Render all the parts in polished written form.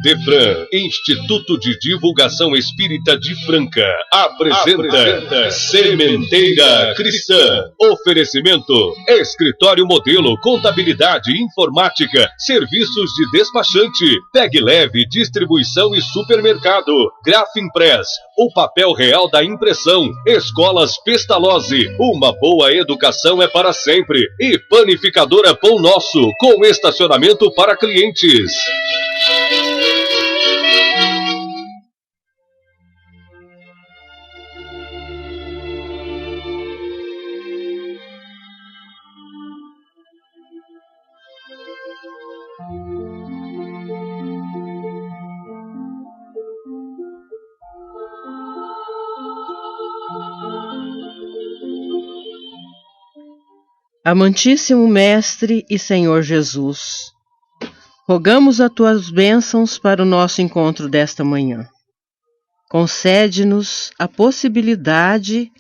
IDEFRAN, Instituto de Divulgação Espírita de Franca, apresenta Sementeira Cristã. Oferecimento: Escritório Modelo, Contabilidade, Informática, Serviços de Despachante, Pegue Leve, Distribuição e Supermercado, Grafimpress, o papel real da impressão, Escolas Pestalozzi, uma boa educação é para sempre, e Panificadora Pão Nosso, com estacionamento para clientes. Amantíssimo Mestre e Senhor Jesus, rogamos as tuas bênçãos para o nosso encontro desta manhã. Concede-nos a possibilidade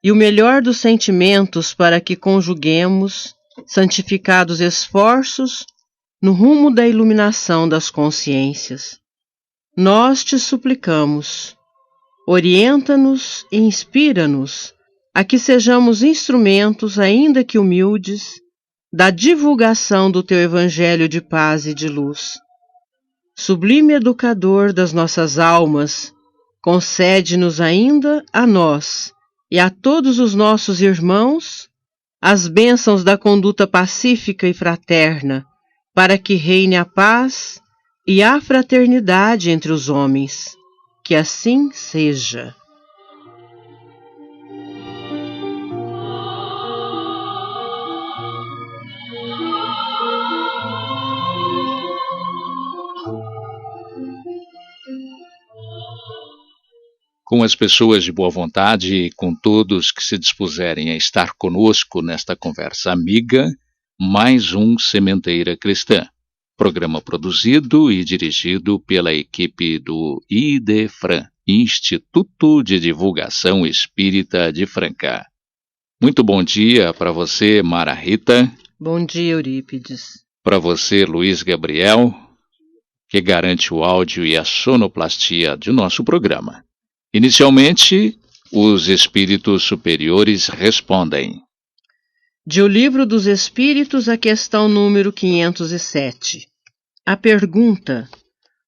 e o melhor dos sentimentos para que conjuguemos santificados esforços no rumo da iluminação das consciências. Nós te suplicamos, orienta-nos e inspira-nos a que sejamos instrumentos, ainda que humildes, da divulgação do teu Evangelho de paz e de luz. Sublime Educador das nossas almas, concede-nos ainda a nós e a todos os nossos irmãos as bênçãos da conduta pacífica e fraterna, para que reine a paz e a fraternidade entre os homens. Que assim seja. Com as pessoas de boa vontade e com todos que se dispuserem a estar conosco nesta conversa amiga, mais um Sementeira Cristã, programa produzido e dirigido pela equipe do IDEFRAN, Instituto de Divulgação Espírita de Franca. Muito bom dia para você, Mara Rita. Bom dia, Eurípides. Para você, Luiz Gabriel, que garante o áudio e a sonoplastia de nosso programa. Inicialmente, os espíritos superiores respondem. De O Livro dos Espíritos, a questão número 507. A pergunta: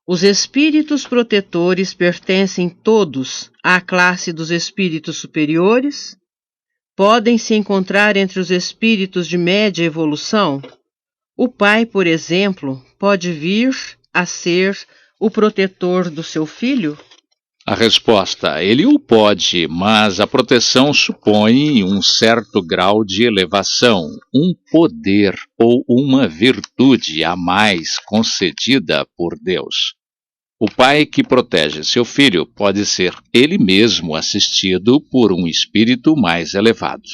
os espíritos protetores pertencem todos à classe dos espíritos superiores? Podem se encontrar entre os espíritos de média evolução? O pai, por exemplo, pode vir a ser o protetor do seu filho? A resposta: ele o pode, mas a proteção supõe um certo grau de elevação, um poder ou uma virtude a mais concedida por Deus. O pai que protege seu filho pode ser ele mesmo assistido por um espírito mais elevado.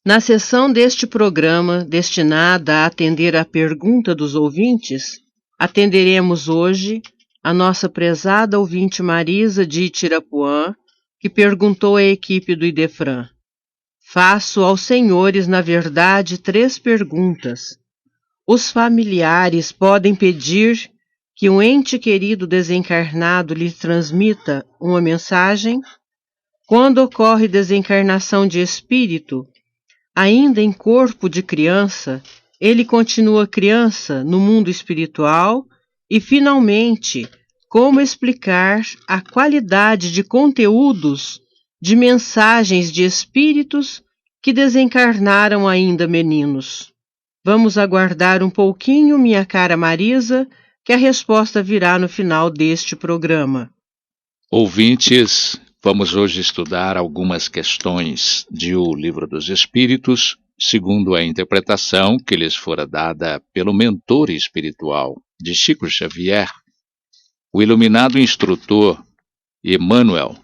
Na sessão deste programa, destinada a atender à pergunta dos ouvintes, atenderemos hoje a nossa prezada ouvinte Marisa de Itirapuã, que perguntou à equipe do IDEFRAN: faço aos senhores, na verdade, 3 perguntas. Os familiares podem pedir que um ente querido desencarnado lhe transmita uma mensagem? Quando ocorre desencarnação de espírito, ainda em corpo de criança, ele continua criança no mundo espiritual? E, finalmente, como explicar a qualidade de conteúdos de mensagens de espíritos que desencarnaram ainda meninos? Vamos aguardar um pouquinho, minha cara Marisa, que a resposta virá no final deste programa. Ouvintes, vamos hoje estudar algumas questões de O Livro dos Espíritos, segundo a interpretação que lhes fora dada pelo mentor espiritual de Chico Xavier, o iluminado instrutor Emmanuel,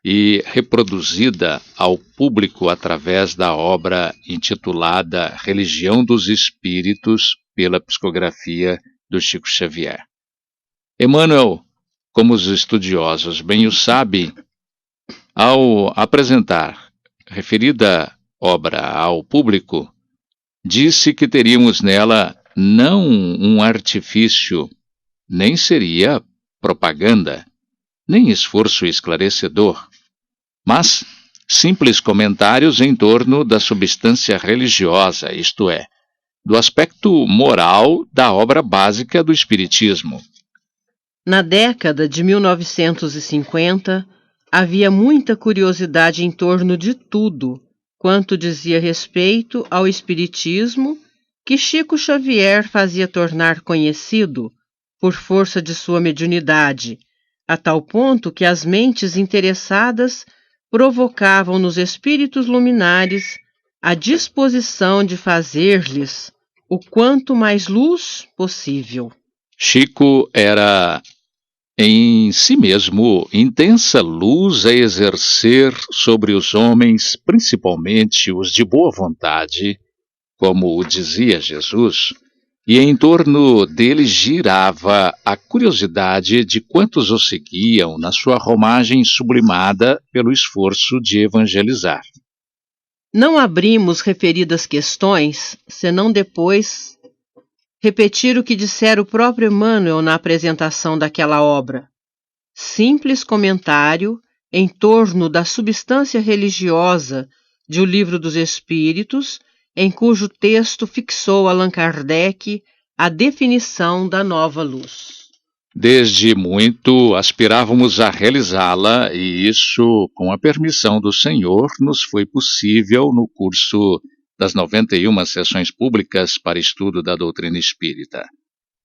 e reproduzida ao público através da obra intitulada Religião dos Espíritos, pela psicografia do Chico Xavier. Emmanuel, como os estudiosos bem o sabem, ao apresentar referida obra ao público, disse que teríamos nela não um artifício nem seria propaganda, nem esforço esclarecedor, mas simples comentários em torno da substância religiosa, isto é, do aspecto moral da obra básica do Espiritismo. Na década de 1950, havia muita curiosidade em torno de tudo quanto dizia respeito ao Espiritismo, que Chico Xavier fazia tornar conhecido por força de sua mediunidade, a tal ponto que as mentes interessadas provocavam nos espíritos luminares a disposição de fazer-lhes o quanto mais luz possível. Chico era em si mesmo intensa luz a exercer sobre os homens, principalmente os de boa vontade, como o dizia Jesus, e em torno dele girava a curiosidade de quantos o seguiam na sua romagem sublimada pelo esforço de evangelizar. Não abrimos referidas questões, senão depois repetir o que dissera o próprio Emmanuel na apresentação daquela obra. Simples comentário em torno da substância religiosa de O Livro dos Espíritos, em cujo texto fixou Allan Kardec a definição da nova luz. Desde muito aspirávamos a realizá-la, e isso, com a permissão do Senhor, nos foi possível no curso das 91 sessões públicas para estudo da doutrina espírita.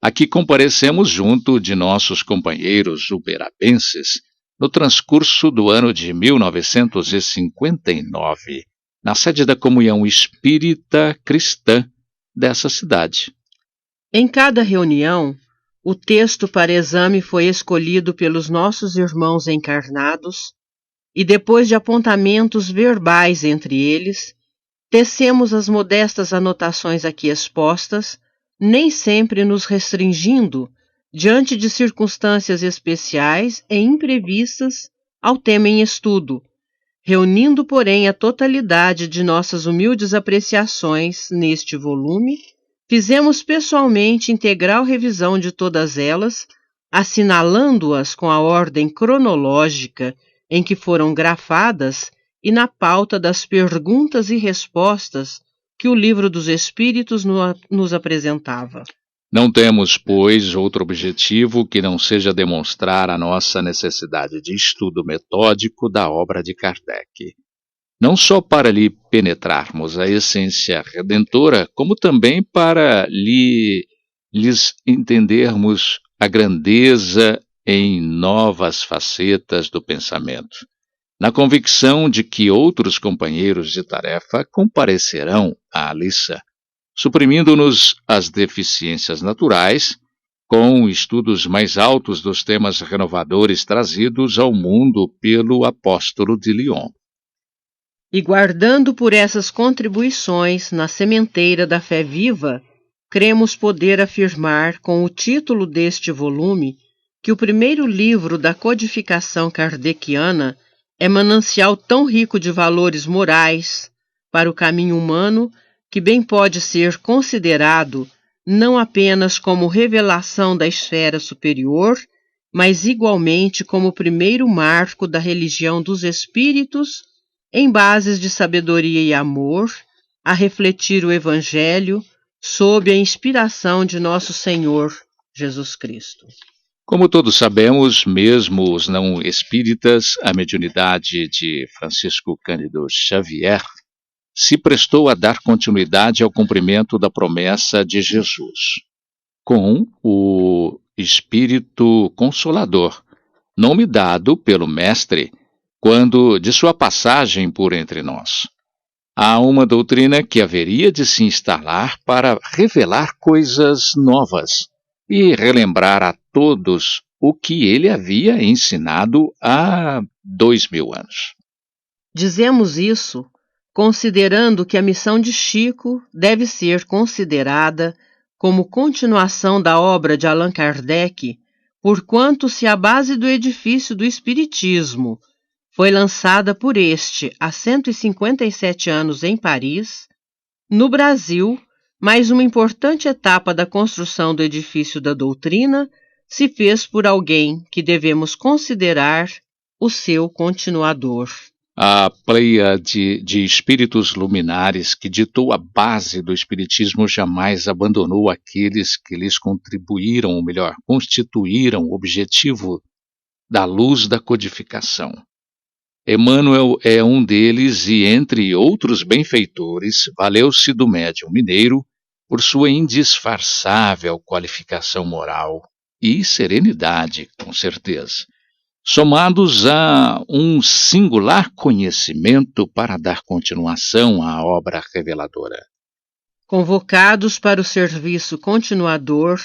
Aqui comparecemos junto de nossos companheiros uberabenses no transcurso do ano de 1959, na sede da Comunhão Espírita Cristã dessa cidade. Em cada reunião, o texto para exame foi escolhido pelos nossos irmãos encarnados e, depois de apontamentos verbais entre eles, tecemos as modestas anotações aqui expostas, nem sempre nos restringindo diante de circunstâncias especiais e imprevistas ao tema em estudo, reunindo, porém, a totalidade de nossas humildes apreciações neste volume. Fizemos pessoalmente integral revisão de todas elas, assinalando-as com a ordem cronológica em que foram grafadas e na pauta das perguntas e respostas que o Livro dos Espíritos nos apresentava. Não temos, pois, outro objetivo que não seja demonstrar a nossa necessidade de estudo metódico da obra de Kardec. Não só para lhe penetrarmos a essência redentora, como também para lhes entendermos a grandeza em novas facetas do pensamento, na convicção de que outros companheiros de tarefa comparecerão à liça, suprimindo-nos as deficiências naturais, com estudos mais altos dos temas renovadores trazidos ao mundo pelo apóstolo de Lyon. E guardando por essas contribuições na sementeira da fé viva, cremos poder afirmar com o título deste volume que o primeiro livro da codificação kardeciana é manancial tão rico de valores morais para o caminho humano que bem pode ser considerado não apenas como revelação da esfera superior, mas igualmente como o primeiro marco da religião dos espíritos em bases de sabedoria e amor, a refletir o Evangelho sob a inspiração de nosso Senhor Jesus Cristo. Como todos sabemos, mesmo os não espíritas, a mediunidade de Francisco Cândido Xavier se prestou a dar continuidade ao cumprimento da promessa de Jesus, com o Espírito Consolador, nome dado pelo Mestre quando de sua passagem por entre nós. Há uma doutrina que haveria de se instalar para revelar coisas novas e relembrar a todos o que ele havia ensinado há 2000 anos. Dizemos isso considerando que a missão de Chico deve ser considerada como continuação da obra de Allan Kardec, porquanto se a base do edifício do Espiritismo foi lançada por este há 157 anos em Paris, no Brasil, mais uma importante etapa da construção do edifício da doutrina se fez por alguém que devemos considerar o seu continuador. A pleiade de espíritos luminares que ditou a base do espiritismo jamais abandonou aqueles que lhes contribuíram, ou melhor, constituíram o objetivo da luz da codificação. Emmanuel é um deles e, entre outros benfeitores, valeu-se do médium mineiro por sua indisfarçável qualificação moral e serenidade, com certeza, somados a um singular conhecimento para dar continuação à obra reveladora. Convocados para o serviço continuador,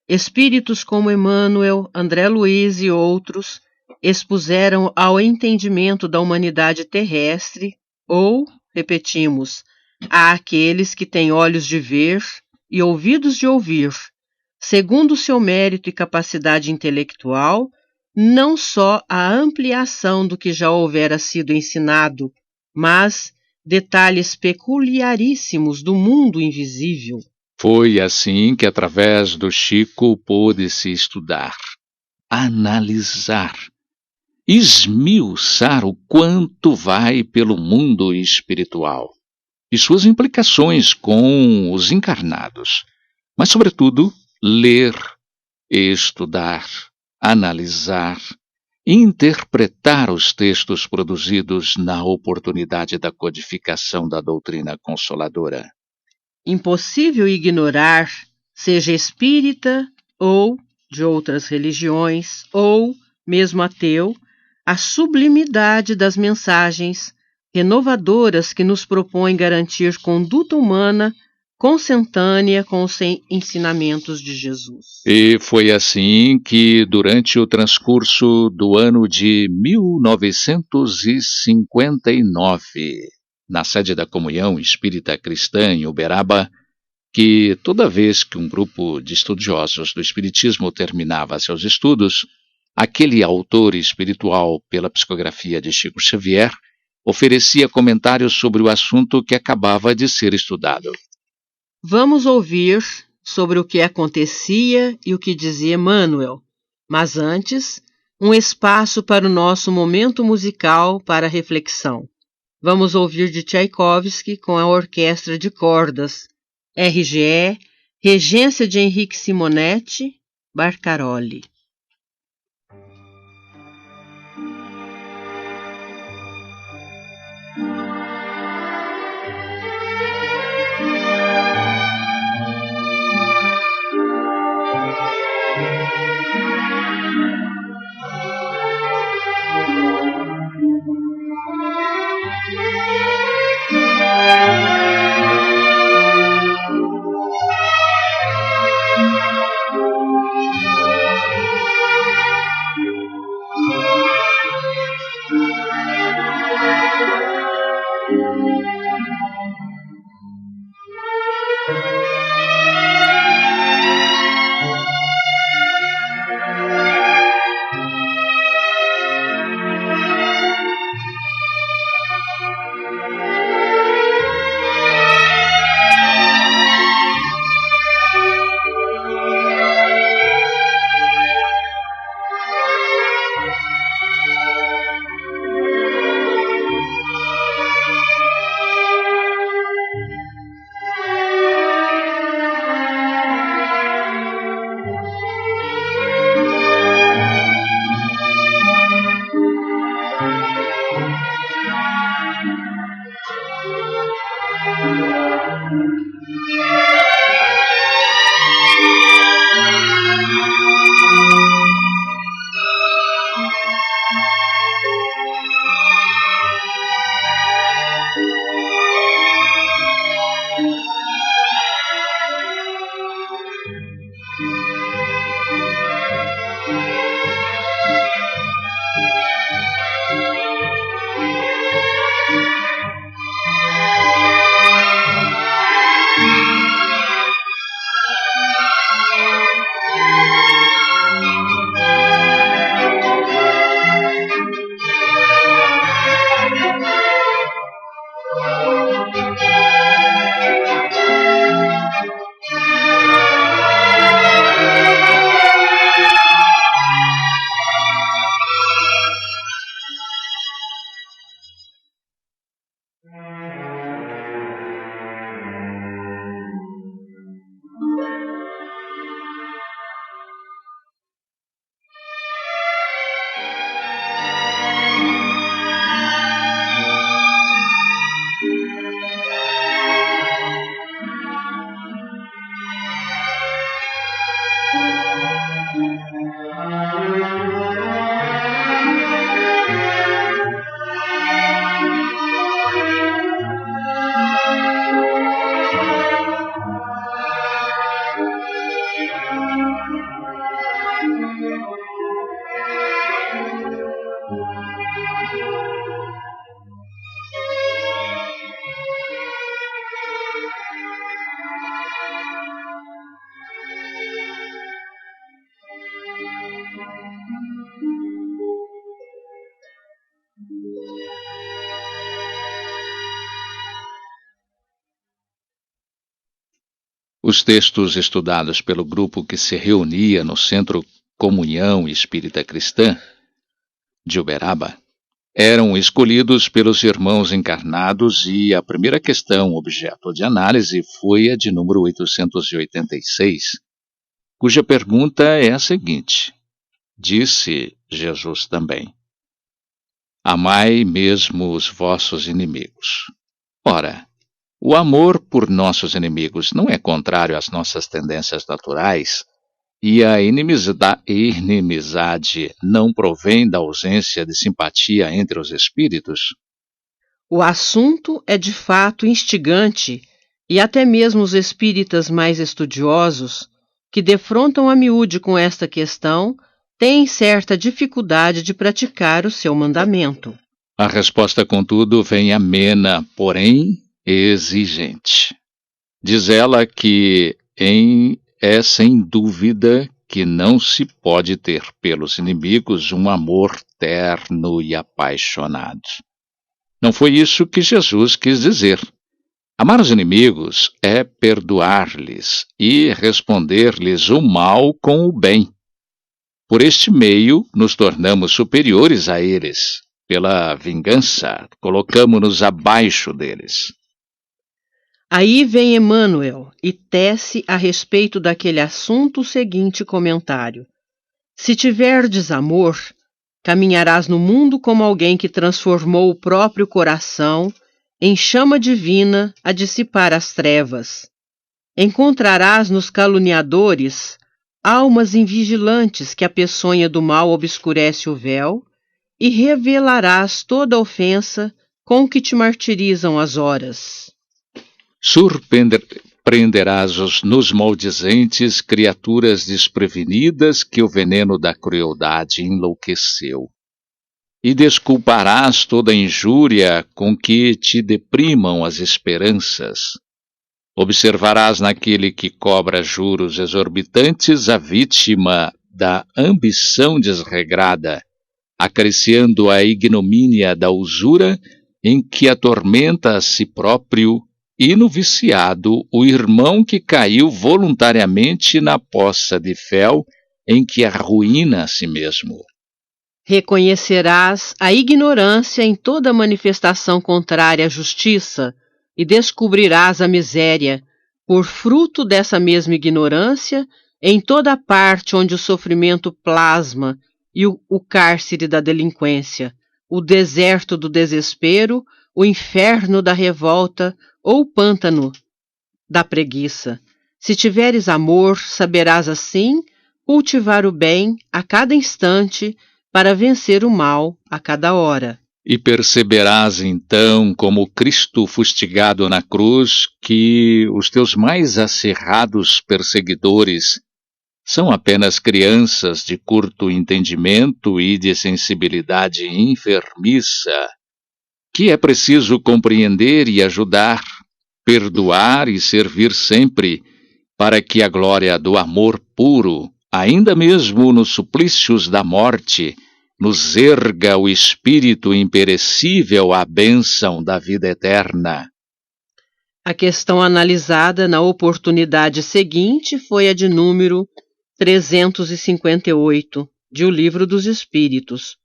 espíritos como Emmanuel, André Luiz e outros expuseram ao entendimento da humanidade terrestre, ou, repetimos, àqueles que têm olhos de ver e ouvidos de ouvir, segundo seu mérito e capacidade intelectual, não só a ampliação do que já houvera sido ensinado, mas detalhes peculiaríssimos do mundo invisível. Foi assim que, através do Chico, pôde-se estudar, analisar, esmiuçar o quanto vai pelo mundo espiritual e suas implicações com os encarnados, mas, sobretudo, ler, estudar, analisar, interpretar os textos produzidos na oportunidade da codificação da doutrina consoladora. Impossível ignorar, seja espírita ou de outras religiões, ou mesmo ateu, a sublimidade das mensagens renovadoras que nos propõem garantir conduta humana consentânea com os ensinamentos de Jesus. E foi assim que, durante o transcurso do ano de 1959, na sede da Comunhão Espírita Cristã em Uberaba, que toda vez que um grupo de estudiosos do Espiritismo terminava seus estudos, aquele autor espiritual pela psicografia de Chico Xavier oferecia comentários sobre o assunto que acabava de ser estudado. Vamos ouvir sobre o que acontecia e o que dizia Emmanuel, mas antes, um espaço para o nosso momento musical para reflexão. Vamos ouvir de Tchaikovsky com a Orquestra de Cordas, RGE, regência de Henrique Simonetti, Barcaroli. Os textos estudados pelo grupo que se reunia no Centro Comunhão Espírita Cristã de Uberaba eram escolhidos pelos irmãos encarnados e a primeira questão objeto de análise foi a de número 886, cuja pergunta é a seguinte: disse Jesus também: amai mesmo os vossos inimigos. Ora, o amor por nossos inimigos não é contrário às nossas tendências naturais? E a inimizade não provém da ausência de simpatia entre os espíritos? O assunto é de fato instigante, e até mesmo os espíritas mais estudiosos, que defrontam a miúde com esta questão, têm certa dificuldade de praticar o seu mandamento. A resposta, contudo, vem amena, porém exigente. Diz ela que é sem dúvida que não se pode ter pelos inimigos um amor terno e apaixonado. Não foi isso que Jesus quis dizer. Amar os inimigos é perdoar-lhes e responder-lhes o mal com o bem. Por este meio, nos tornamos superiores a eles. Pela vingança, colocamo-nos abaixo deles. Aí vem Emmanuel e tece a respeito daquele assunto o seguinte comentário: se tiverdes amor, caminharás no mundo como alguém que transformou o próprio coração em chama divina a dissipar as trevas. Encontrarás nos caluniadores almas invigilantes que a peçonha do mal obscurece o véu, e revelarás toda a ofensa com que te martirizam as horas. Surpreenderás nos maldizentes criaturas desprevenidas que o veneno da crueldade enlouqueceu. E desculparás toda a injúria com que te deprimam as esperanças. Observarás naquele que cobra juros exorbitantes a vítima da ambição desregrada, acariciando a ignomínia da usura em que atormenta a si próprio, e no viciado o irmão que caiu voluntariamente na poça de fel em que arruína a si mesmo. Reconhecerás a ignorância em toda manifestação contrária à justiça e descobrirás a miséria, por fruto dessa mesma ignorância, em toda parte onde o sofrimento plasma e o cárcere da delinquência, o deserto do desespero, o inferno da revolta ou o pântano da preguiça. Se tiveres amor, saberás assim cultivar o bem a cada instante para vencer o mal a cada hora. E perceberás então, como Cristo fustigado na cruz, que os teus mais acirrados perseguidores são apenas crianças de curto entendimento e de sensibilidade enfermiça, que é preciso compreender e ajudar, perdoar e servir sempre, para que a glória do amor puro, ainda mesmo nos suplícios da morte, nos erga o espírito imperecível à bênção da vida eterna. A questão analisada na oportunidade seguinte foi a de número 358, de O Livro dos Espíritos.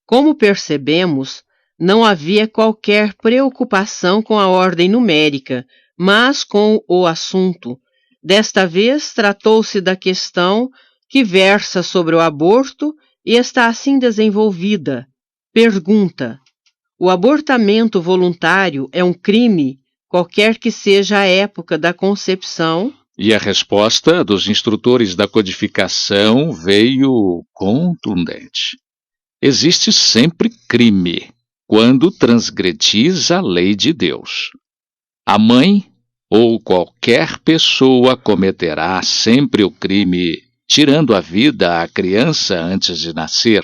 Como percebemos, não havia qualquer preocupação com a ordem numérica, mas com o assunto. Desta vez, tratou-se da questão que versa sobre o aborto e está assim desenvolvida. Pergunta: o abortamento voluntário é um crime, qualquer que seja a época da concepção? E a resposta dos instrutores da codificação veio contundente. Existe sempre crime quando transgredis a lei de Deus. A mãe ou qualquer pessoa cometerá sempre o crime, tirando a vida à criança antes de nascer,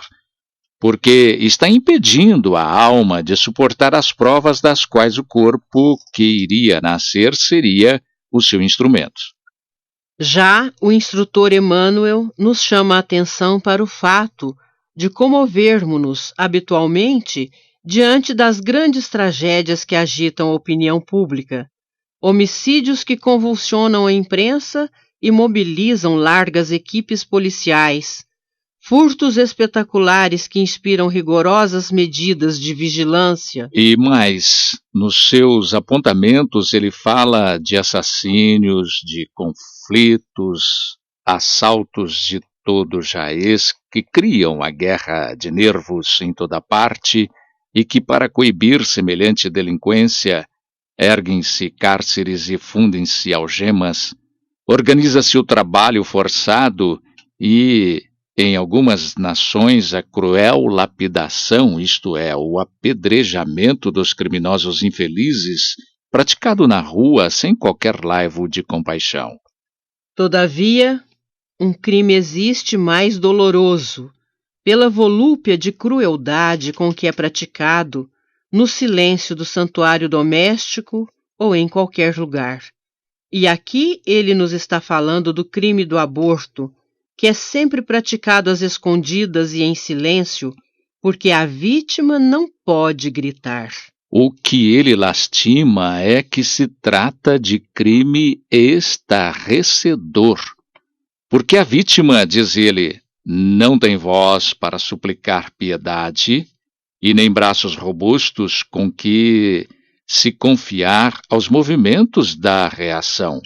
porque está impedindo a alma de suportar as provas das quais o corpo que iria nascer seria o seu instrumento. Já o instrutor Emmanuel nos chama a atenção para o fato de comovermos-nos habitualmente diante das grandes tragédias que agitam a opinião pública. homicídios que convulsionam a imprensa e mobilizam largas equipes policiais, furtos espetaculares que inspiram rigorosas medidas de vigilância. E mais, nos seus apontamentos ele fala de assassínios, de conflitos, assaltos de todo jaez que criam a guerra de nervos em toda parte e que, para coibir semelhante delinquência, erguem-se cárceres e fundem-se algemas, organiza-se o trabalho forçado e, em algumas nações, a cruel lapidação, isto é, o apedrejamento dos criminosos infelizes, praticado na rua sem qualquer laivo de compaixão. Todavia, um crime existe mais doloroso, pela volúpia de crueldade com que é praticado, no silêncio do santuário doméstico ou em qualquer lugar. E aqui ele nos está falando do crime do aborto, que é sempre praticado às escondidas e em silêncio, porque a vítima não pode gritar. O que ele lastima é que se trata de crime estarrecedor, porque a vítima, diz ele, não tem voz para suplicar piedade e nem braços robustos com que se confiar aos movimentos da reação.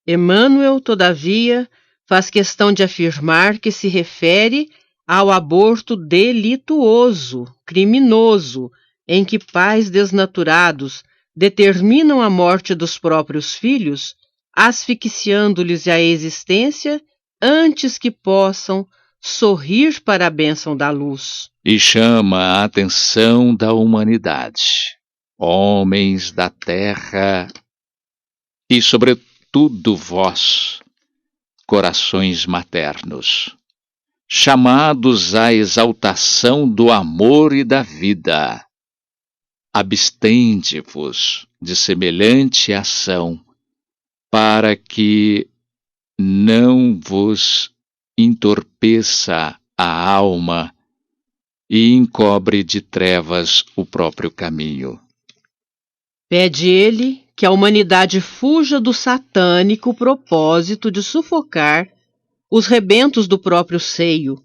Emmanuel, todavia, faz questão de afirmar que se refere ao aborto delituoso, criminoso, em que pais desnaturados determinam a morte dos próprios filhos, asfixiando-lhes a existência antes que possam sorrir para a bênção da luz. E chama a atenção da humanidade, homens da terra e, sobretudo, vós, corações maternos, chamados à exaltação do amor e da vida. Abstende-vos de semelhante ação, para que não vos entorpeça a alma e encobre de trevas o próprio caminho. Pede ele que a humanidade fuja do satânico propósito de sufocar os rebentos do próprio seio,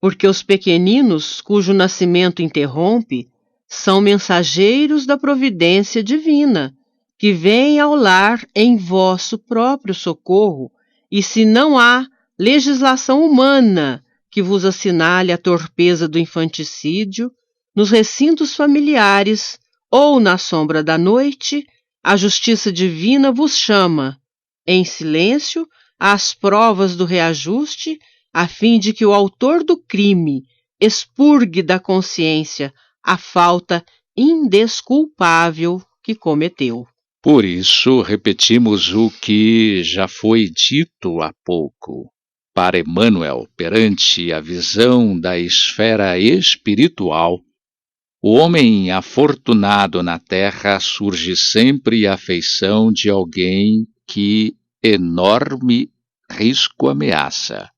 porque os pequeninos, cujo nascimento interrompe, são mensageiros da providência divina, que vem ao lar em vosso próprio socorro, e se não há legislação humana que vos assinale a torpeza do infanticídio, nos recintos familiares ou na sombra da noite, a justiça divina vos chama, em silêncio, às provas do reajuste, a fim de que o autor do crime expurgue da consciência a falta indesculpável que cometeu. Por isso, repetimos o que já foi dito há pouco. Para Emmanuel, perante a visão da esfera espiritual, o homem afortunado na terra surge sempre à feição de alguém que enorme risco ameaça.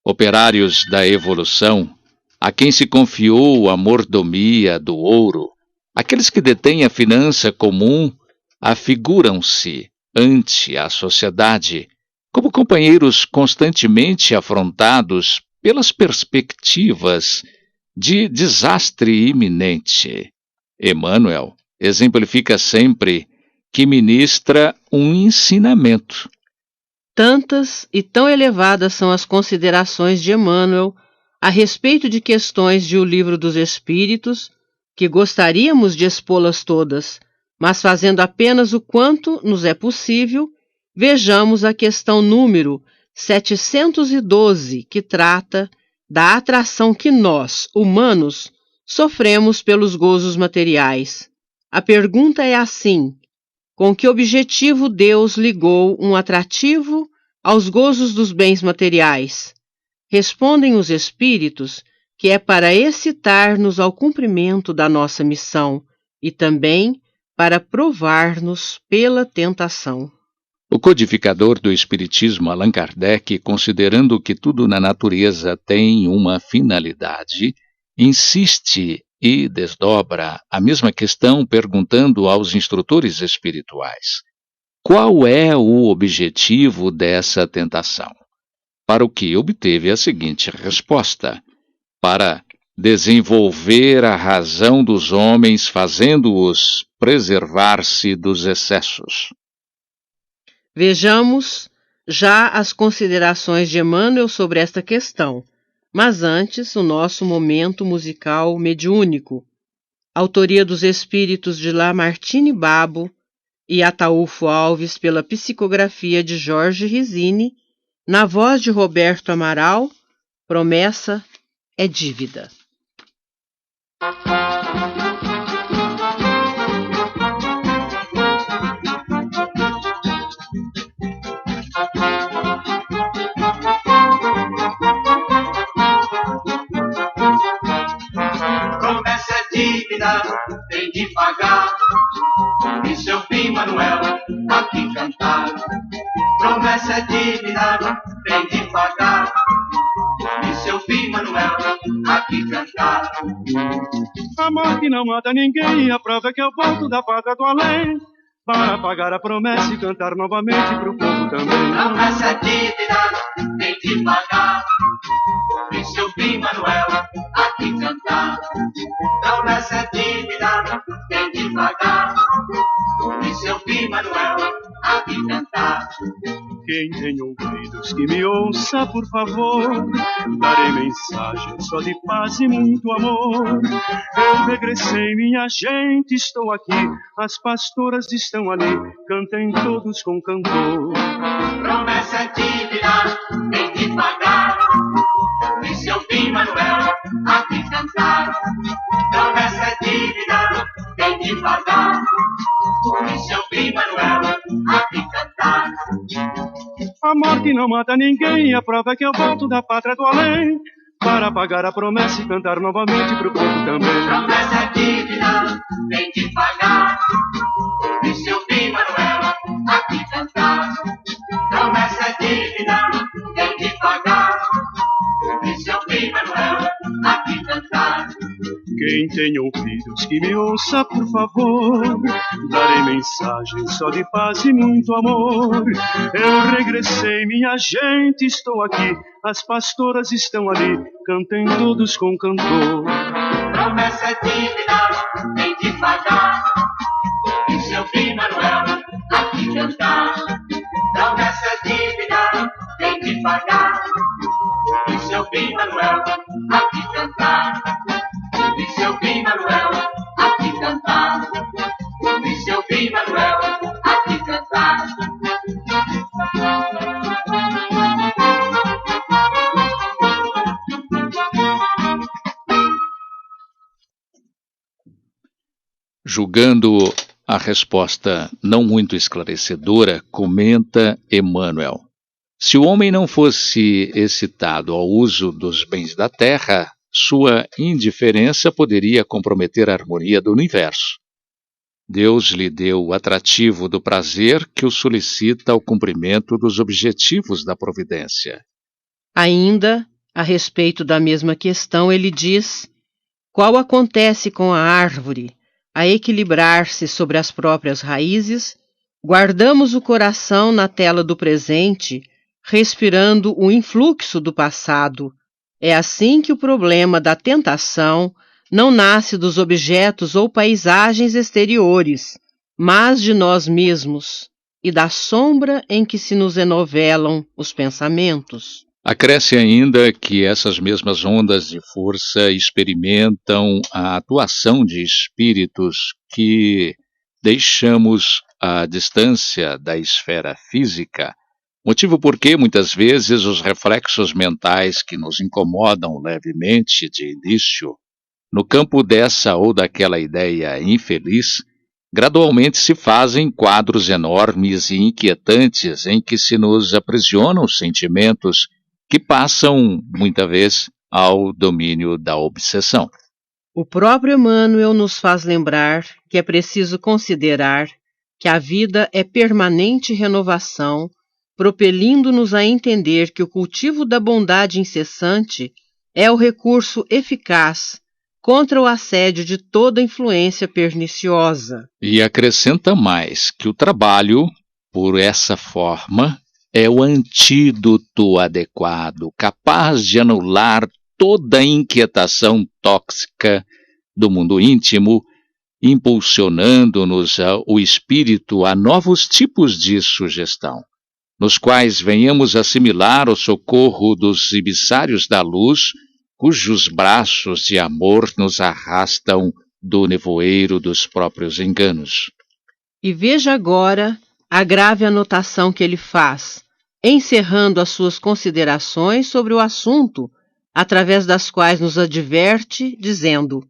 Operários da evolução, a quem se confiou a mordomia do ouro, aqueles que detêm a finança comum, afiguram-se ante a sociedade como companheiros constantemente afrontados pelas perspectivas de desastre iminente. Emmanuel exemplifica sempre que ministra um ensinamento. Tantas e tão elevadas são as considerações de Emmanuel a respeito de questões de O Livro dos Espíritos, que gostaríamos de expô-las todas, mas fazendo apenas o quanto nos é possível, vejamos a questão número 712, que trata da atração que nós, humanos, sofremos pelos gozos materiais. A pergunta é assim: com que objetivo Deus ligou um atrativo aos gozos dos bens materiais? Respondem os espíritos que é para excitar-nos ao cumprimento da nossa missão e também para provar-nos pela tentação. O codificador do Espiritismo, Allan Kardec, considerando que tudo na natureza tem uma finalidade, insiste e desdobra a mesma questão perguntando aos instrutores espirituais: Qual é o objetivo dessa tentação? Para o que obteve a seguinte resposta: para desenvolver a razão dos homens, fazendo-os preservar-se dos excessos. Vejamos já as considerações de Emmanuel sobre esta questão, mas antes o nosso momento musical mediúnico. Autoria dos espíritos de Lamartine Babo e Ataúfo Alves pela psicografia de Jorge Risini, na voz de Roberto Amaral, Promessa é Dívida. Promessa é dívida, tem de pagar. E seu fim, Manuel, aqui cantar. Promessa é dívida, tem de pagar. E seu fim, Manuel, aqui cantar. A morte não mata ninguém, a prova é que eu volto da pátria do além, para pagar a promessa e cantar novamente pro povo também. Promessa é dívida, tem de pagar. E seu fim, Manuel, aqui cantar. Promessa é dívida, tem de pagar. E seu fim, Manuel, aqui cantar. Quem tem ouvidos que me ouça, por favor, darei mensagem só de paz e muito amor. Eu regressei, minha gente, estou aqui, as pastoras estão ali, cantem todos com cantor. Promessa é dívida, tem de pagar. E seu fim, Manuel, aqui cantar. Promessa é dívida, tem de pagar. E seu fim, Manuel, aqui cantar. A morte não mata ninguém, a prova é que eu volto da pátria do além, para pagar a promessa e cantar novamente pro povo também. Promessa é dívida, tem de pagar. E seu fim, Manuel, aqui cantar. Promessa é dívida, tem de pagar. E seu fim, Manuel, aqui cantar. Quem tem ouvidos que me ouça, por favor, darei mensagem só de paz e muito amor. Eu regressei, minha gente, estou aqui, as pastoras estão ali, cantem todos com cantor. Promessa é dívida, tem de pagar. E seu fim, Manuel, aqui cantar. Promessa é dívida, tem de pagar. E seu fim, Manuel, aqui cantar. E seu fim, Manuel, aqui cantar. E seu fim, Manuel, aqui cantar. Julgando a resposta não muito esclarecedora, comenta Emmanuel: se o homem não fosse excitado ao uso dos bens da terra, sua indiferença poderia comprometer a harmonia do universo. Deus lhe deu o atrativo do prazer que o solicita ao cumprimento dos objetivos da providência. Ainda, a respeito da mesma questão, ele diz: qual acontece com a árvore a equilibrar-se sobre as próprias raízes, guardamos o coração na tela do presente, respirando o influxo do passado. É assim que o problema da tentação não nasce dos objetos ou paisagens exteriores, mas de nós mesmos e da sombra em que se nos enovelam os pensamentos. Acresce ainda que essas mesmas ondas de força experimentam a atuação de espíritos que deixamos à distância da esfera física, motivo por que muitas vezes os reflexos mentais que nos incomodam levemente de início, no campo dessa ou daquela ideia infeliz, gradualmente se fazem quadros enormes e inquietantes em que se nos aprisionam sentimentos que passam, muita vez, ao domínio da obsessão. O próprio Emmanuel nos faz lembrar que é preciso considerar que a vida é permanente renovação, propelindo-nos a entender que o cultivo da bondade incessante é o recurso eficaz contra o assédio de toda influência perniciosa. E acrescenta mais que o trabalho por essa forma, é o antídoto adequado, capaz de anular toda a inquietação tóxica do mundo íntimo, impulsionando-nos o espírito a novos tipos de sugestão, nos quais venhamos assimilar o socorro dos emissários da luz, cujos braços de amor nos arrastam do nevoeiro dos próprios enganos. E veja agora a grave anotação que ele faz, encerrando as suas considerações sobre o assunto, através das quais nos adverte, dizendo: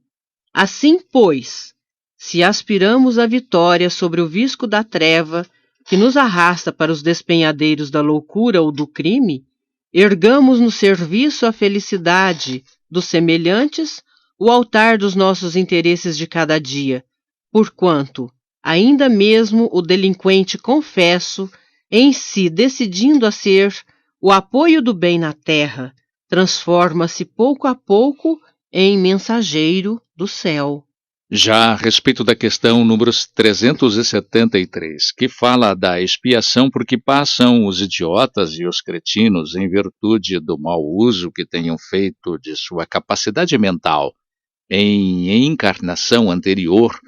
assim, pois, se aspiramos à vitória sobre o visco da treva que nos arrasta para os despenhadeiros da loucura ou do crime, ergamos no serviço à felicidade dos semelhantes o altar dos nossos interesses de cada dia, porquanto, ainda mesmo o delinquente confesso, em si decidindo a ser o apoio do bem na terra, transforma-se pouco a pouco em mensageiro do céu. Já a respeito da questão número 373, que fala da expiação por que passam os idiotas e os cretinos em virtude do mau uso que tenham feito de sua capacidade mental em encarnação anterior,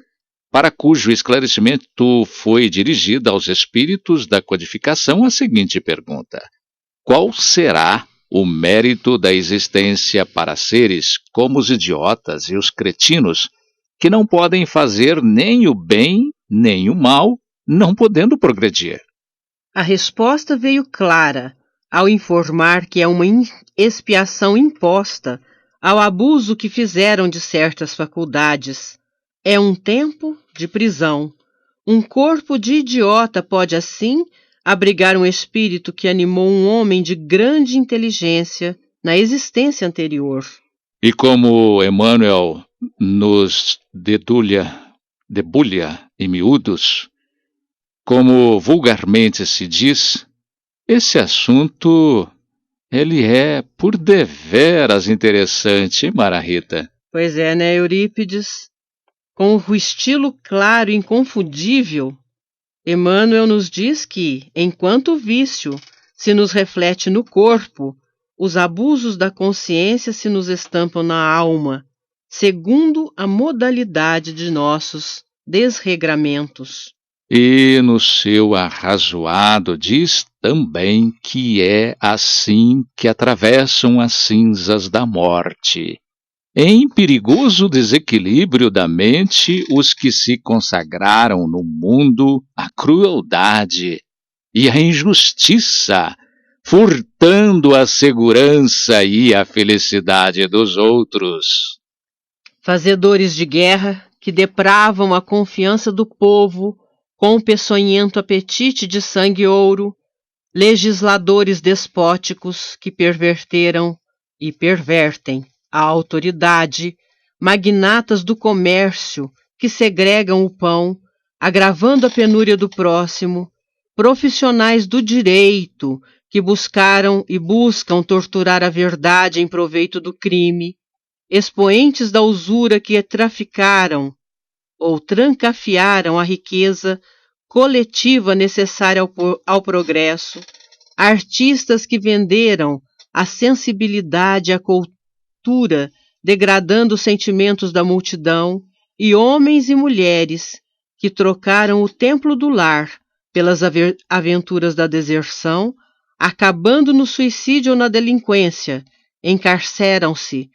para cujo esclarecimento foi dirigida aos espíritos da codificação a seguinte pergunta: qual será o mérito da existência para seres como os idiotas e os cretinos, que não podem fazer nem o bem nem o mal, não podendo progredir? A resposta veio clara ao informar que é uma expiação imposta ao abuso que fizeram de certas faculdades. É um tempo de prisão. Um corpo de idiota pode, assim, abrigar um espírito que animou um homem de grande inteligência na existência anterior. E como Emmanuel nos debulha em miúdos, como vulgarmente se diz, esse assunto ele é por deveras interessante, Mara Rita. Pois é, né, Eurípides? Com o estilo claro e inconfundível, Emmanuel nos diz que, enquanto o vício se nos reflete no corpo, os abusos da consciência se nos estampam na alma, segundo a modalidade de nossos desregramentos. E no seu arrazoado diz também que é assim que atravessam as cinzas da morte, em perigoso desequilíbrio da mente, os que se consagraram no mundo à crueldade e à injustiça, furtando a segurança e a felicidade dos outros. Fazedores de guerra que depravam a confiança do povo com o peçonhento apetite de sangue e ouro, legisladores despóticos que perverteram e pervertem a autoridade, magnatas do comércio que segregam o pão, agravando a penúria do próximo, profissionais do direito que buscaram e buscam torturar a verdade em proveito do crime, expoentes da usura que traficaram ou trancafiaram a riqueza coletiva necessária ao progresso, artistas que venderam a sensibilidade e a cultura, degradando os sentimentos da multidão, e homens e mulheres que trocaram o templo do lar pelas aventuras da deserção, acabando no suicídio ou na delinquência, encarceram-se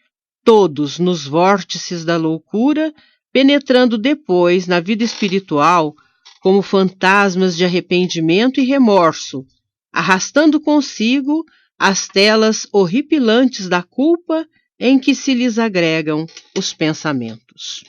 todos nos vórtices da loucura, penetrando depois na vida espiritual como fantasmas de arrependimento e remorso, arrastando consigo as telas horripilantes da culpa em que se lhes agregam os pensamentos.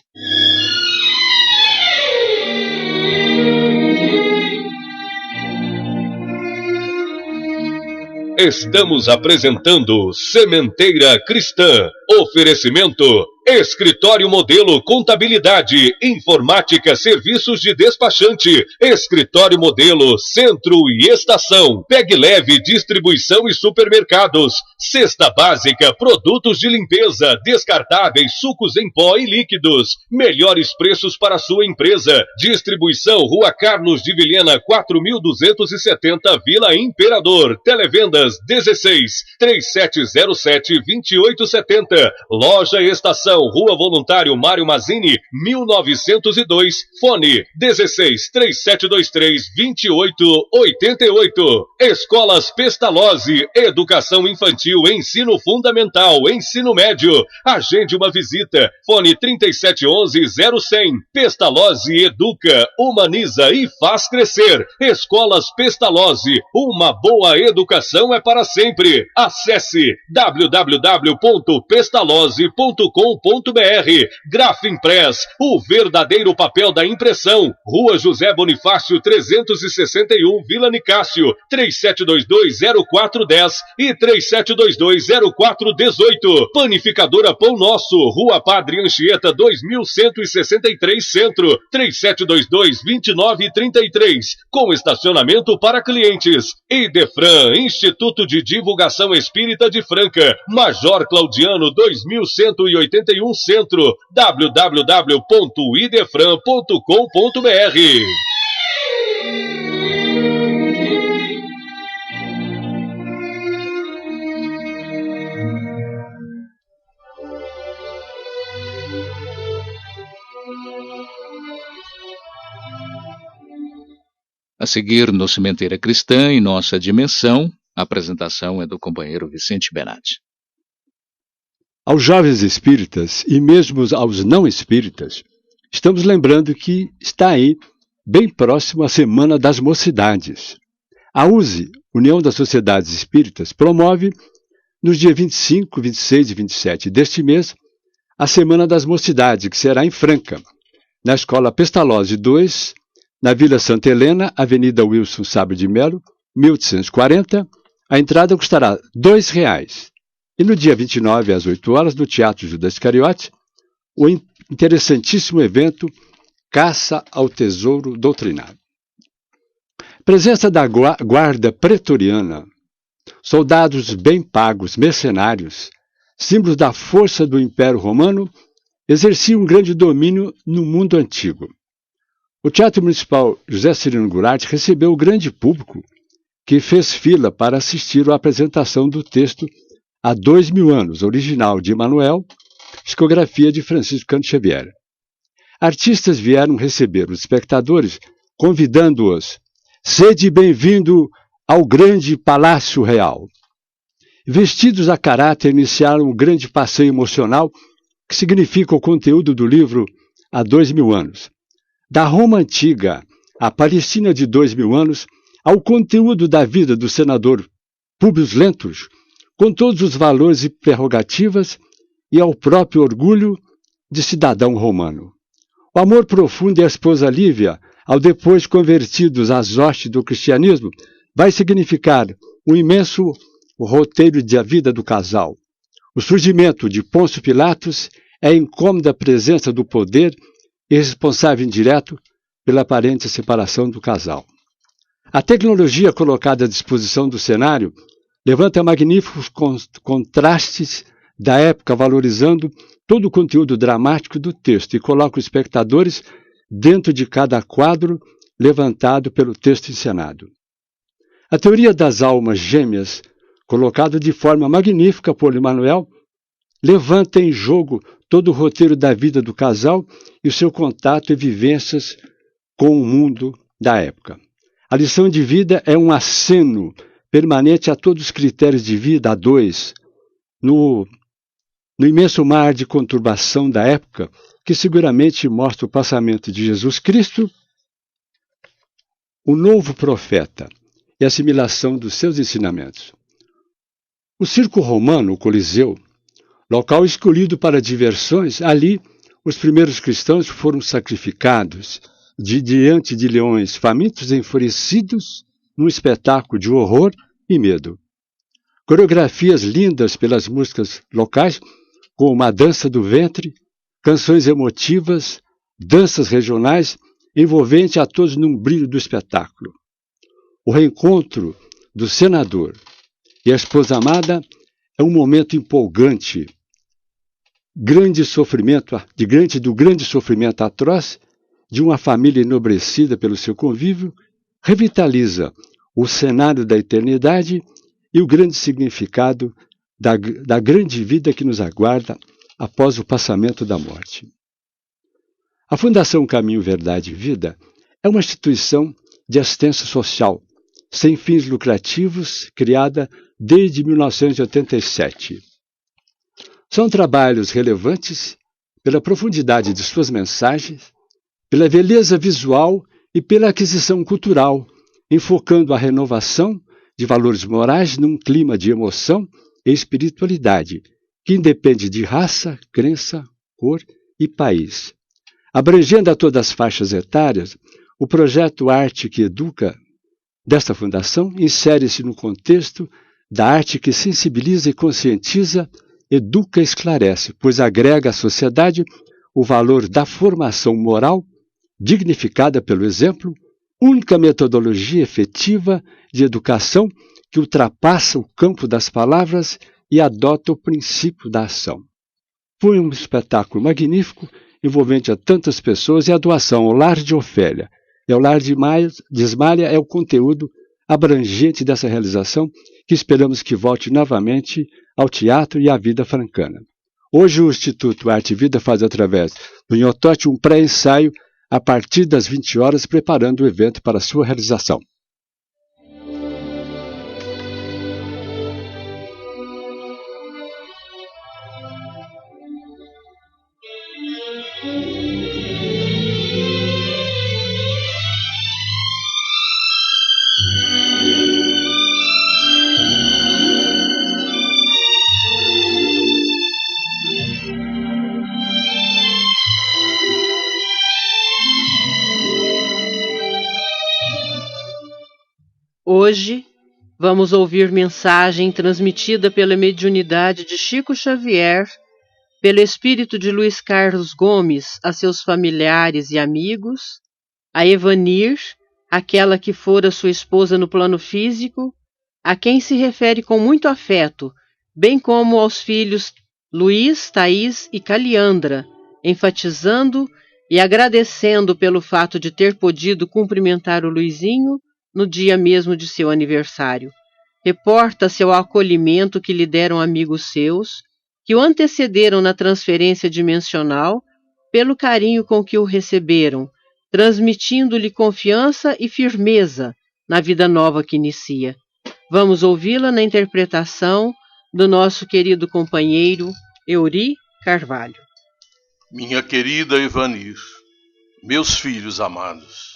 Estamos apresentando Sementeira Cristã. Oferecimento Escritório Modelo Contabilidade, Informática, Serviços de Despachante. Escritório Modelo Centro e Estação. Pegue Leve Distribuição e Supermercados. Cesta Básica, produtos de limpeza, descartáveis, sucos em pó e líquidos. Melhores preços para sua empresa. Distribuição Rua Carlos de Vilhena 4270, Vila Imperador. Televendas 16 3707 2870. Loja Estação, Rua Voluntário Mário Mazzini 1902. Fone 16 3723 2888. Escolas Pestalozzi, Educação Infantil, Ensino Fundamental, Ensino Médio. Agende uma visita. Fone 3711-0100. Pestalozzi educa, humaniza e faz crescer. Escolas Pestalozzi, uma boa educação é para sempre. Acesse www.pestalozzi.com.br. Grafimpress, o verdadeiro papel da impressão. Rua José Bonifácio 361, Vila Nicásio, 3722-0410 e 3722-0418. Panificadora Pão Nosso, Rua Padre Anchieta 2163 Centro, 3722-2933, com estacionamento para clientes. Idefran, Instituto de Divulgação Espírita de Franca, Major Claudiano 2181 Centro, www.idefran.com.br. A seguir, no Sementeira Cristã, em nossa dimensão, a apresentação é do companheiro Vicente Benatti. Aos jovens espíritas e mesmo aos não espíritas, estamos lembrando que está aí, bem próximo, a Semana das Mocidades. A USE, União das Sociedades Espíritas, promove, nos dias 25, 26 e 27 deste mês, a Semana das Mocidades, que será em Franca, na Escola Pestalozzi 2, na Vila Santa Helena, Avenida Wilson Sabre de Melo, 1840, a entrada custará R$ 2,00. E no dia 29, às 8 horas, no Teatro Judas Iscariote, o interessantíssimo evento Caça ao Tesouro Doutrinário. Presença da Guarda Pretoriana, soldados bem pagos, mercenários, símbolos da força do Império Romano, exerciam um grande domínio no mundo antigo. O Teatro Municipal José Cirino Goulart recebeu o grande público que fez fila para assistir à apresentação do texto Há 2000 anos, original de Emmanuel, psicografia de Francisco Cândido Xavier. Artistas vieram receber os espectadores, convidando-os: sede bem-vindo ao grande Palácio Real. Vestidos a caráter, iniciaram um grande passeio emocional que significa o conteúdo do livro Há 2000 anos. Da Roma Antiga à Palestina de 2000 anos, ao conteúdo da vida do senador Públio Lentulus, com todos os valores e prerrogativas, e ao próprio orgulho de cidadão romano. O amor profundo e a esposa Lívia, ao depois convertidos às hostes do cristianismo, vai significar um imenso roteiro da vida do casal. O surgimento de Pôncio Pilatos é a incômoda presença do poder e responsável indireto pela aparente separação do casal. A tecnologia colocada à disposição do cenário levanta magníficos contrastes da época, valorizando todo o conteúdo dramático do texto e coloca os espectadores dentro de cada quadro levantado pelo texto encenado. A teoria das almas gêmeas, colocada de forma magnífica por Emmanuel, levanta em jogo todo o roteiro da vida do casal e o seu contato e vivências com o mundo da época. A lição de vida é um aceno permanente a todos os critérios de vida a dois, no imenso mar de conturbação da época, que seguramente mostra o passamento de Jesus Cristo, o novo profeta, e a assimilação dos seus ensinamentos. O circo romano, o Coliseu, local escolhido para diversões, ali os primeiros cristãos foram sacrificados diante de leões famintos e enfurecidos, num espetáculo de horror e medo. Coreografias lindas pelas músicas locais como a dança do ventre, canções emotivas, danças regionais, envolvente a todos num brilho do espetáculo. O reencontro do senador e a esposa amada é um momento empolgante, do grande sofrimento atroz de uma família enobrecida pelo seu convívio, revitaliza o cenário da eternidade e o grande significado da grande vida que nos aguarda após o passamento da morte. A Fundação Caminho, Verdade e Vida é uma instituição de assistência social, sem fins lucrativos, criada desde 1987. São trabalhos relevantes pela profundidade de suas mensagens, pela beleza visual e pela aquisição cultural, enfocando a renovação de valores morais num clima de emoção e espiritualidade, que independe de raça, crença, cor e país. Abrangendo a todas as faixas etárias, o projeto Arte que Educa desta fundação insere-se no contexto da arte que sensibiliza e conscientiza, educa e esclarece, pois agrega à sociedade o valor da formação moral, dignificada pelo exemplo, única metodologia efetiva de educação que ultrapassa o campo das palavras e adota o princípio da ação. Foi um espetáculo magnífico, envolvente a tantas pessoas, e a doação ao Lar de Ofélia e ao Lar de Ismália é o conteúdo abrangente dessa realização, que esperamos que volte novamente ao teatro e à vida francana. Hoje o Instituto Arte e Vida faz, através do Nhotote, um pré-ensaio a partir das 20 horas, preparando o evento para sua realização. Hoje, vamos ouvir mensagem transmitida pela mediunidade de Chico Xavier, pelo espírito de Luiz Carlos Gomes a seus familiares e amigos, a Evanir, aquela que fora sua esposa no plano físico, a quem se refere com muito afeto, bem como aos filhos Luiz, Thaís e Caliandra, enfatizando e agradecendo pelo fato de ter podido cumprimentar o Luizinho no dia mesmo de seu aniversário. Reporta-se ao acolhimento que lhe deram amigos seus, que o antecederam na transferência dimensional, pelo carinho com que o receberam, transmitindo-lhe confiança e firmeza na vida nova que inicia. Vamos ouvi-la na interpretação do nosso querido companheiro Euri Carvalho. Minha querida Evanir, meus filhos amados,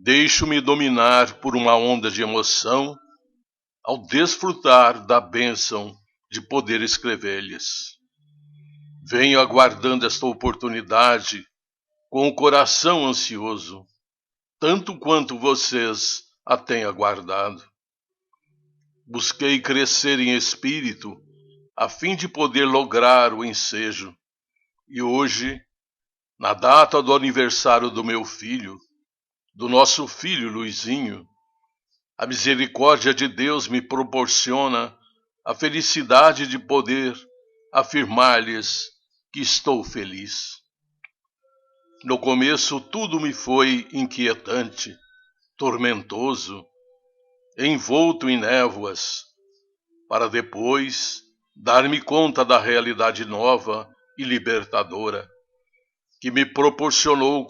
deixo-me dominar por uma onda de emoção ao desfrutar da bênção de poder escrever-lhes. Venho aguardando esta oportunidade com o coração ansioso, tanto quanto vocês a têm aguardado. Busquei crescer em espírito a fim de poder lograr o ensejo, e hoje, na data do aniversário do meu filho, do nosso filho Luizinho, a misericórdia de Deus me proporciona a felicidade de poder afirmar-lhes que estou feliz. No começo tudo me foi inquietante, tormentoso, envolto em névoas, para depois dar-me conta da realidade nova e libertadora, que me proporcionou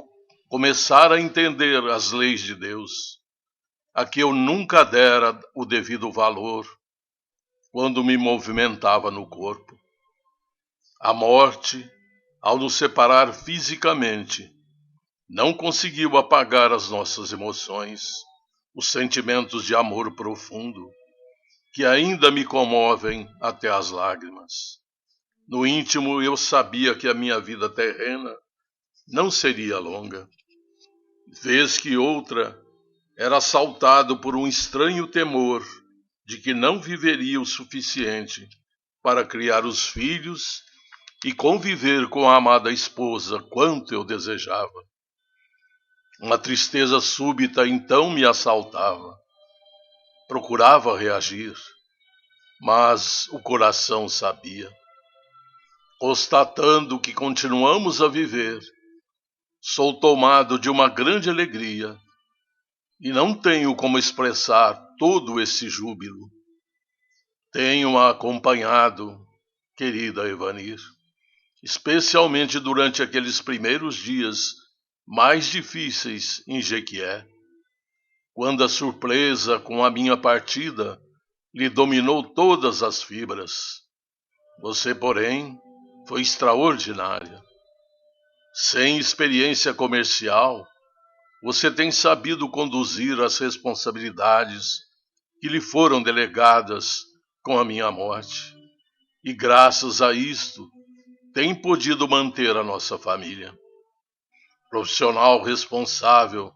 começar a entender as leis de Deus, a que eu nunca dera o devido valor quando me movimentava no corpo. A morte, ao nos separar fisicamente, não conseguiu apagar as nossas emoções, os sentimentos de amor profundo, que ainda me comovem até as lágrimas. No íntimo eu sabia que a minha vida terrena não seria longa, vez que outra era assaltado por um estranho temor de que não viveria o suficiente para criar os filhos e conviver com a amada esposa quanto eu desejava. Uma tristeza súbita então me assaltava. Procurava reagir, mas o coração sabia. Constatando que continuamos a viver, sou tomado de uma grande alegria e não tenho como expressar todo esse júbilo. Tenho-a acompanhado, querida Evanir, especialmente durante aqueles primeiros dias mais difíceis em Jequié, quando a surpresa com a minha partida lhe dominou todas as fibras. Você, porém, foi extraordinária. Sem experiência comercial, você tem sabido conduzir as responsabilidades que lhe foram delegadas com a minha morte. E graças a isto, tem podido manter a nossa família. Profissional responsável,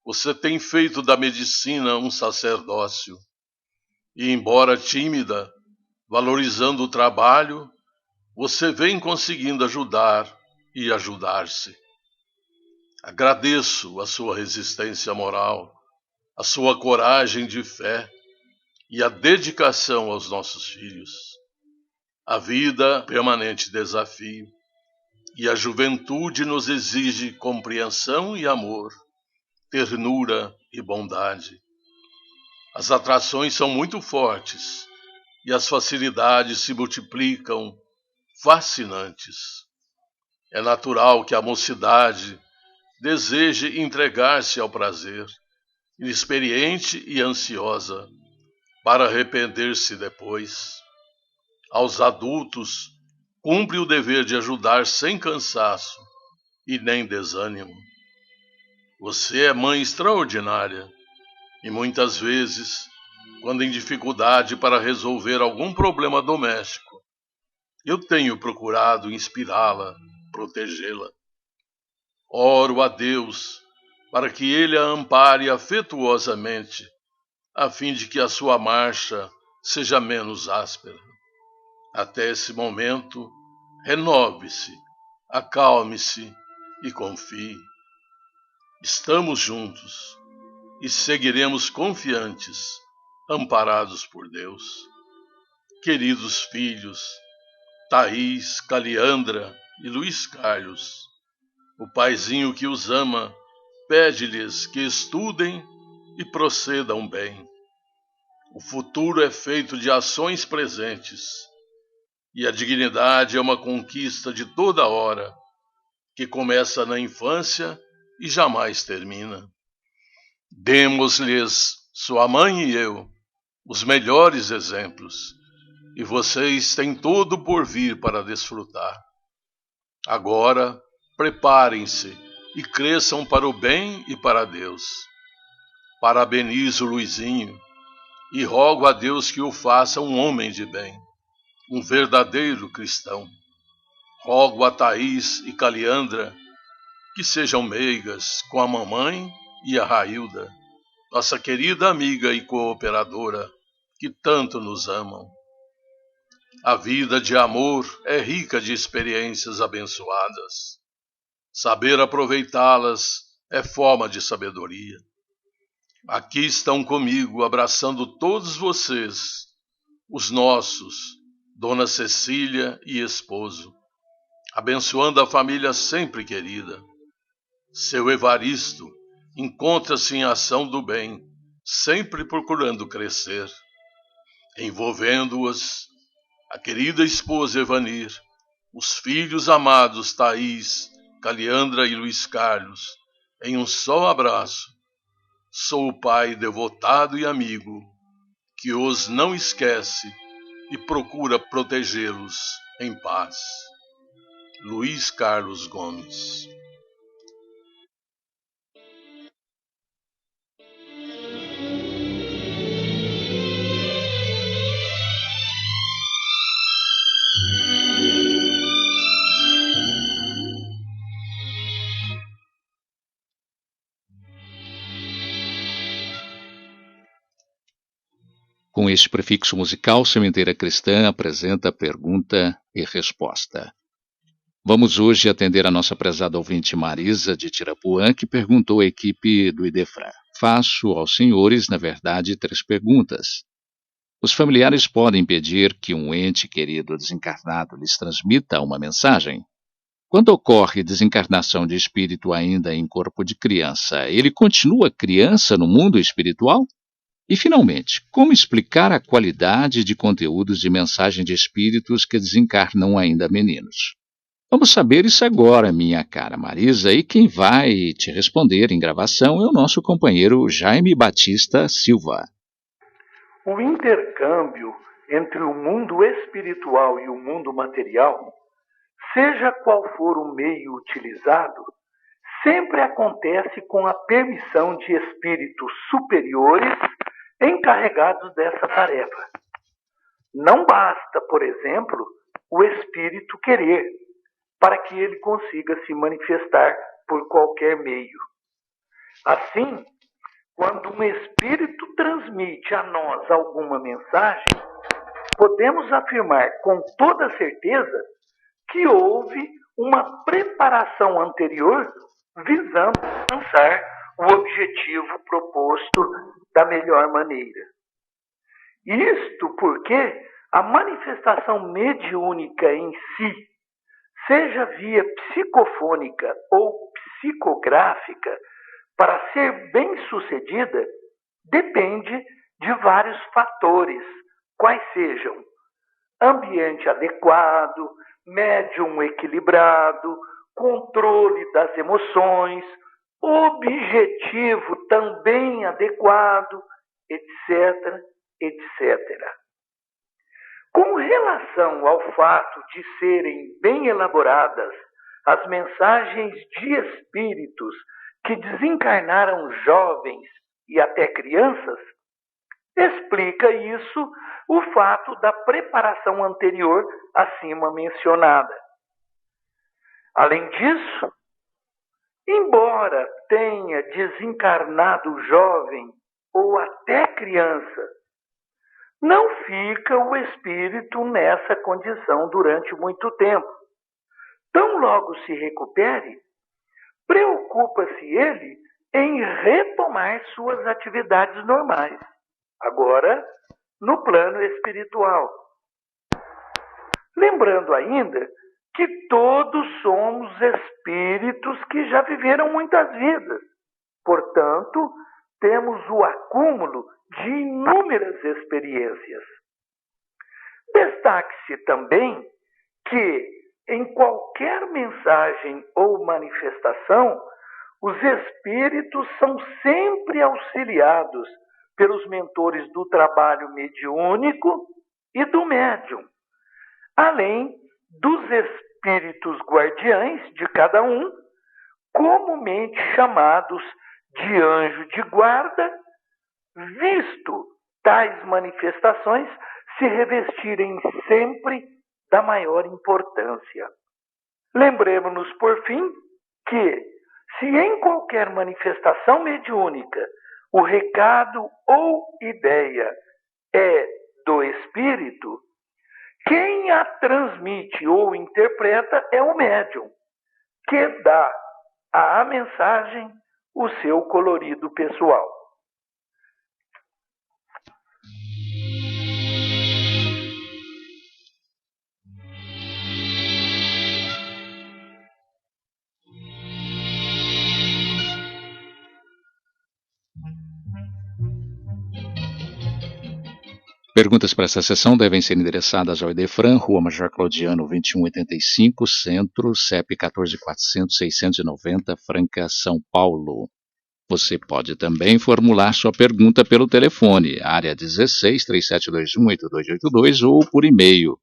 você tem feito da medicina um sacerdócio. E embora tímida, valorizando o trabalho, você vem conseguindo ajudar e ajudar-se. Agradeço a sua resistência moral, a sua coragem de fé e a dedicação aos nossos filhos. A vida é permanente desafio e a juventude nos exige compreensão e amor, ternura e bondade. As atrações são muito fortes e as facilidades se multiplicam fascinantes. É natural que a mocidade deseje entregar-se ao prazer, inexperiente e ansiosa, para arrepender-se depois. Aos adultos, cumpre o dever de ajudar sem cansaço e nem desânimo. Você é mãe extraordinária e muitas vezes, quando em dificuldade para resolver algum problema doméstico, eu tenho procurado inspirá-la, protegê-la. Oro a Deus para que Ele a ampare afetuosamente, a fim de que a sua marcha seja menos áspera. Até esse momento, renove-se, acalme-se e confie. Estamos juntos e seguiremos confiantes, amparados por Deus. Queridos filhos, Thaís, Caliandra e Luiz Carlos, o paizinho que os ama pede-lhes que estudem e procedam bem. O futuro é feito de ações presentes e a dignidade é uma conquista de toda hora, que começa na infância e jamais termina. Demos-lhes, sua mãe e eu, os melhores exemplos, e vocês têm todo por vir para desfrutar. Agora, preparem-se e cresçam para o bem e para Deus. Parabenizo Luizinho e rogo a Deus que o faça um homem de bem, um verdadeiro cristão. Rogo a Thaís e Caliandra que sejam meigas com a mamãe e a Railda, nossa querida amiga e cooperadora, que tanto nos amam. A vida de amor é rica de experiências abençoadas. Saber aproveitá-las é forma de sabedoria. Aqui estão comigo, abraçando todos vocês, os nossos, Dona Cecília e esposo, abençoando a família sempre querida. Seu Evaristo encontra-se em ação do bem, sempre procurando crescer, envolvendo-as, a querida esposa Evanir, os filhos amados Thaís, Caliandra e Luiz Carlos, em um só abraço. Sou o pai devotado e amigo, que os não esquece e procura protegê-los em paz. Luiz Carlos Gomes. Com este prefixo musical, Sementeira Cristã apresenta pergunta e resposta. Vamos hoje atender a nossa prezada ouvinte Marisa de Tirapuã, que perguntou à equipe do Idefran. Faço aos senhores, na verdade, 3 perguntas. Os familiares podem pedir que um ente querido desencarnado lhes transmita uma mensagem? Quando ocorre desencarnação de espírito ainda em corpo de criança, ele continua criança no mundo espiritual? E, finalmente, como explicar a qualidade de conteúdos de mensagem de espíritos que desencarnam ainda meninos? Vamos saber isso agora, minha cara Marisa, e quem vai te responder em gravação é o nosso companheiro Jaime Batista Silva. O intercâmbio entre o mundo espiritual e o mundo material, seja qual for o meio utilizado, sempre acontece com a permissão de espíritos superiores encarregados dessa tarefa. Não basta, por exemplo, o espírito querer, para que ele consiga se manifestar por qualquer meio. Assim, quando um espírito transmite a nós alguma mensagem, podemos afirmar com toda certeza que houve uma preparação anterior visando alcançar o objetivo proposto da melhor maneira. Isto porque a manifestação mediúnica em si, seja via psicofônica ou psicográfica, para ser bem-sucedida, depende de vários fatores, quais sejam ambiente adequado, médium equilibrado, controle das emoções, objetivo também adequado, etc., etc. Com relação ao fato de serem bem elaboradas as mensagens de espíritos que desencarnaram jovens e até crianças, explica isso o fato da preparação anterior acima mencionada. Além disso, embora tenha desencarnado jovem ou até criança, não fica o espírito nessa condição durante muito tempo. Tão logo se recupere, preocupa-se ele em retomar suas atividades normais, agora no plano espiritual. Lembrando ainda que todos somos espíritos que já viveram muitas vidas. Portanto, temos o acúmulo de inúmeras experiências. Destaque-se também que, em qualquer mensagem ou manifestação, os espíritos são sempre auxiliados pelos mentores do trabalho mediúnico e do médium, além dos espíritos guardiães de cada um, comumente chamados de anjo de guarda, visto tais manifestações se revestirem sempre da maior importância. Lembremos-nos, por fim, que, se em qualquer manifestação mediúnica o recado ou ideia é do espírito, quem a transmite ou interpreta é o médium, que dá à mensagem o seu colorido pessoal. Perguntas para essa sessão devem ser endereçadas ao Idefran, Rua Major Claudiano, 2185, Centro, CEP 14.400.690, Franca, São Paulo. Você pode também formular sua pergunta pelo telefone, área 16 37218282 ou por e-mail,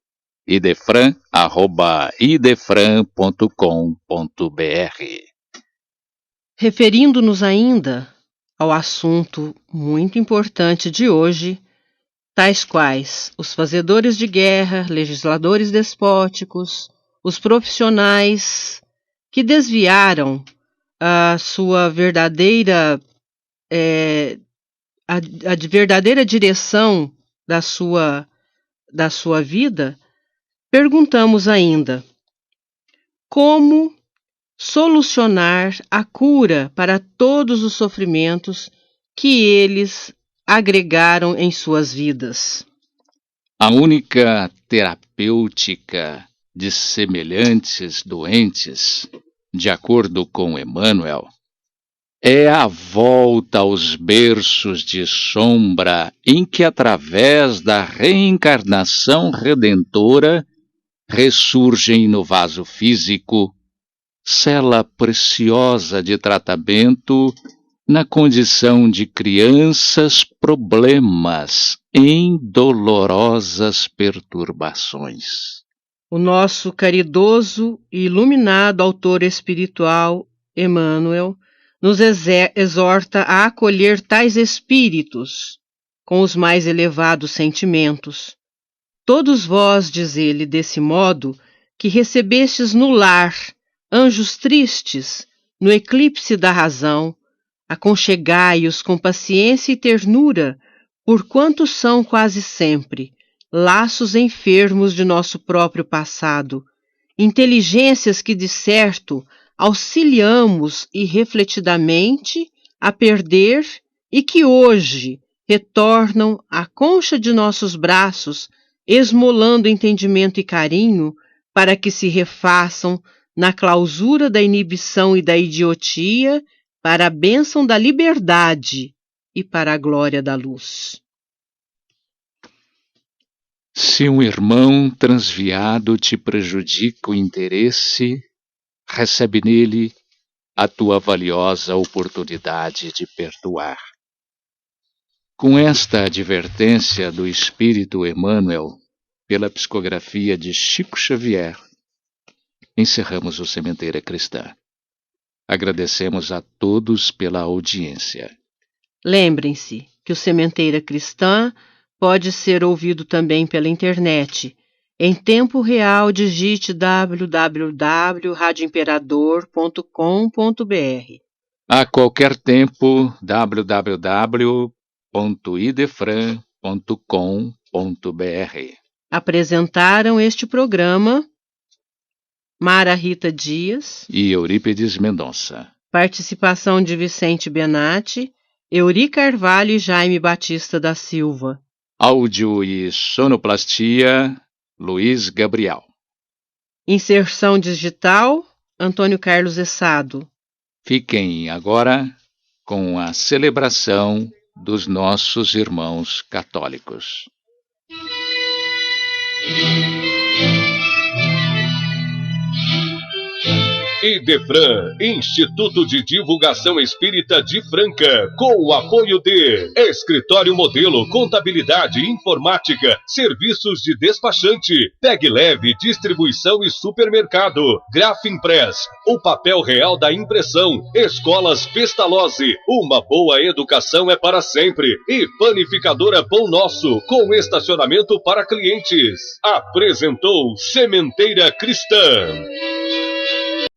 idefran@idefran.com.br. Referindo-nos ainda ao assunto muito importante de hoje, tais quais os fazedores de guerra, legisladores despóticos, os profissionais que desviaram a sua verdadeira a verdadeira direção da sua vida, perguntamos ainda: como solucionar a cura para todos os sofrimentos que eles agregaram em suas vidas. A única terapêutica de semelhantes doentes, de acordo com Emmanuel, é a volta aos berços de sombra em que, através da reencarnação redentora, ressurgem no vaso físico, cela preciosa de tratamento na condição de crianças problemas em dolorosas perturbações. O nosso caridoso e iluminado autor espiritual, Emmanuel, nos exorta a acolher tais espíritos com os mais elevados sentimentos. Todos vós, diz ele desse modo, que recebestes no lar anjos tristes, no eclipse da razão, aconchegai-os com paciência e ternura, porquanto são quase sempre laços enfermos de nosso próprio passado, inteligências que, de certo, auxiliamos irrefletidamente a perder e que hoje retornam à concha de nossos braços, esmolando entendimento e carinho para que se refaçam na clausura da inibição e da idiotia para a bênção da liberdade e para a glória da luz. Se um irmão transviado te prejudica o interesse, recebe nele a tua valiosa oportunidade de perdoar. Com esta advertência do Espírito Emmanuel, pela psicografia de Chico Xavier, encerramos o Sementeira Cristã. Agradecemos a todos pela audiência. Lembrem-se que o Sementeira Cristã pode ser ouvido também pela internet. Em tempo real, digite www.radioimperador.com.br. A qualquer tempo, www.idefran.com.br. Apresentaram este programa Mara Rita Dias e Eurípides Mendonça. Participação de Vicente Benatti, Euri Carvalho e Jaime Batista da Silva. Áudio e sonoplastia, Luiz Gabriel. Inserção digital, Antônio Carlos Essado. Fiquem agora com a celebração dos nossos irmãos católicos. Idefran, Instituto de Divulgação Espírita de Franca, com o apoio de Escritório Modelo, Contabilidade, Informática, Serviços de Despachante, Peg Leve, Distribuição e Supermercado, Grafimpress, o papel real da impressão, Escolas Pestalozzi, uma boa educação é para sempre, e Panificadora Pão Nosso, com estacionamento para clientes. Apresentou Sementeira Cristã.